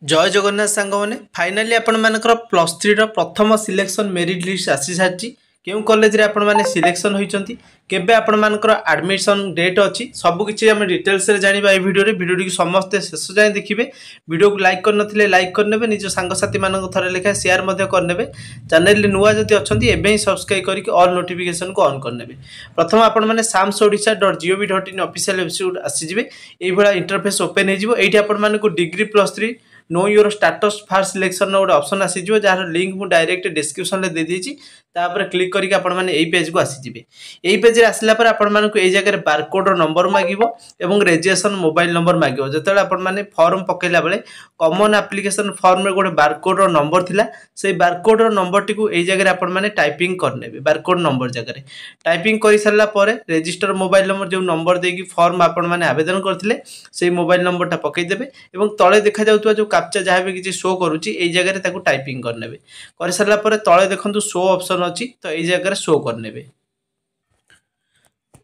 जय जगन्नाथ सांग मैंने फाइनाली आपण मानकर प्लस थ्री प्रथम सिलेक्शन मेरिट लिस्ट आसी सारी क्यों कॉलेज रे आपण माने सिलेक्शन होइचंती केबे आपण मानकर एडमिशन डेट अच्छी सबकिछि आम डिटेल्स रे जानिबा ए वीडियो टी समस्ते शेष जाए देखिए वीडियो को लाइक करनथिले लाइक करनेबे निज सांगसाथी मानक थरे लेखा शेयर मध्य करनेबे चैनल नुआ जदि अछंती एबे ही सब्सक्राइब करके ऑल नोटिफिकेशन को ऑन करनेबे प्रथम आपण माने samsodisha.gov.in ऑफिशियल वेबसाइट आसी जिवे एई भला इंटरफेस ओपन हे जिवो एठी आपण माने को degree plus 3 know your status fast selection गोटे ऑप्शन आसीज जार लिंक मुझे डायरेक्ट डिस्क्रिप्शन दे देती तापर क्लिक करके आपण माने एई पेज को आसीजिबे एई पेज रे आसला पर आपण मानकु एई जगह बारकोड नंबर मागिबो एवं रजिस्ट्रेशन मोबाइल नंबर मागिबो जतले आपण माने फॉर्म पकेला बेले कॉमन एप्लिकेशन फॉर्म रे गोटे बारकोड नंबर थिला से बारकोड नंबर टी को एई जगह आपण माने टाइपिंग करनेबे बारकोड नंबर जगह रे टाइपिंग करि सरला परे रजिस्टर मोबाइल नंबर जो नंबर देकी फॉर्म आपण माने आवेदन करथिले से मोबाइल नंबर टा पकई देबे एवं तळे देखा जाउतबा जो कैप्चा जहाँ भी किसी शो करुच्ची एई जगह रे ताकू टाइपिंग करनेबे कर सरला परे तळे देखंतु शो ऑप्शन अच्छी तो ये जगह शो करने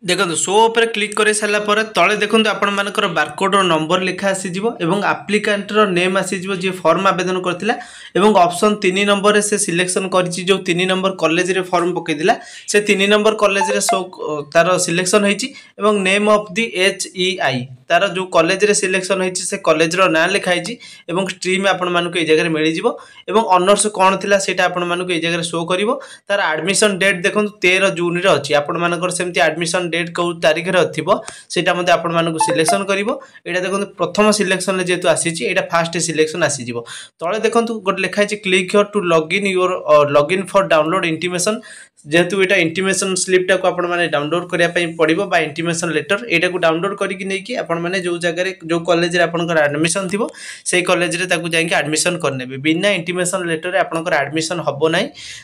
देखो शो उपर क्लिक कर सारा पर तले देखो आपण मानकर बारकोड नंबर लिखा आसीज एवं आप्लिकांटर नेम आसीज जी फॉर्म आवेदन करथिला एवं ऑप्शन 3 नंबर से सिलेक्शन करिछि जो 3 नंबर कॉलेज रे फॉर्म पकेदिला से 3 नंबर कॉलेज रे शो तार सिलेक्शन होइछि एवं नेम ऑफ द HEI तार जो कॉलेज रे सिलेक्शन होइछि से कॉलेज रो नाम लिखाइछि एवं स्ट्रीम आपण मानक ए जगह मिल जिवो एवं ऑनर्स कोन थिला सेटा आपण मानक ए जगह शो करिवो तार एडमिशन डेट देखो 13 जून रे अछि आपण मानकर सेमति एडमिशन डेट कौ तारीख रे थिबो सेटा मते आपण मानक सिलेक्शन करिवो एटा देखो प्रथम सिलेक्शन जेतु आसीछि एटा फास्ट सिलेक्शन आसी जिवो तळे देखो गोटे लिखाइछि click here to login for download intimation जेहेतु एटा इंटीमेशन स्लिप टाको आपण माने डाउनलोड करिया पई पड़िबो बा इंटीमेशन लेटर एटा को डाउनलोड करिकि नै कि आपण माने जो जगह रे जो कॉलेज रे आपनकर एडमिशन थिबो सेही कॉलेज रे ताकू जाई कि एडमिशन करनेबे बिना इंटीमेशन लेटर रे आपनकर एडमिशन हबो नै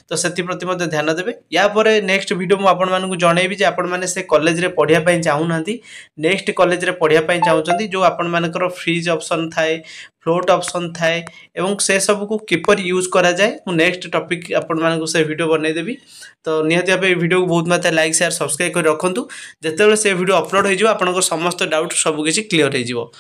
तो सेति प्रति मते ध्यान देबे या परे नेक्स्ट वीडियो मु आपण मानकु जणैबी जे आपण माने से कॉलेज रे पढिया पई चाहू नांती नेक्स्ट कॉलेज रे पढिया पई चाहउचंती जो आपण मानकर फ्रीज ऑप्शन थाए फ्लोट ऑप्शन थाए एवं से सब को किपर यूज करा जाए मु नेक्स्ट टॉपिक आपण मानकु से वीडियो बनै देबी तो निहति भाबे वीडियो को बहुत मात्रा लाइक शेयर सब्सक्राइब कर रखंतु जेतेबेले से वीडियो अपलोड हो जिवो आपनकर समस्त डाउट सब किछि क्लियर हो जिवो।